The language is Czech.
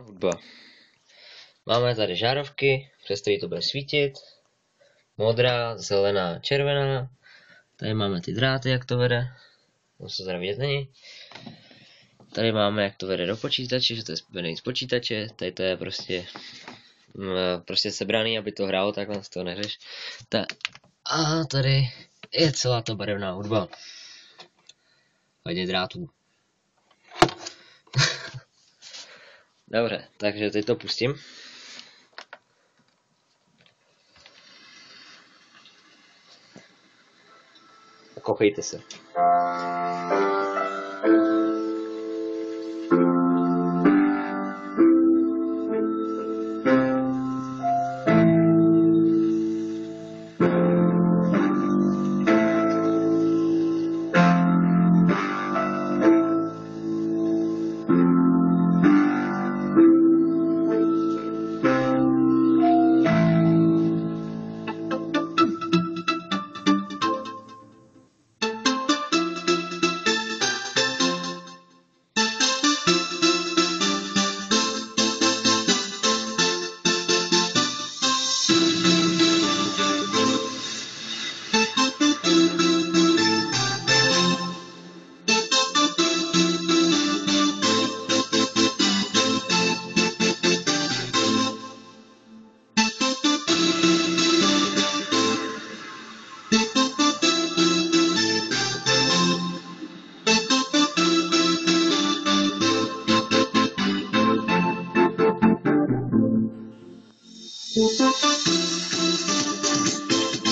Hudba. Máme tady žárovky, přes který to bude svítit. Modrá, zelená, červená. Tady máme ty dráty, jak to vede. To se teda vidět není. Tady máme, jak to vede do počítače, že to je vedený z počítače. Tady to je prostě sebraný, aby to hrálo takhle, z toho neřeš. A tady je celá ta barevná hudba. Hodně drátů. Dobře, takže teď to pustím. Kochejte se.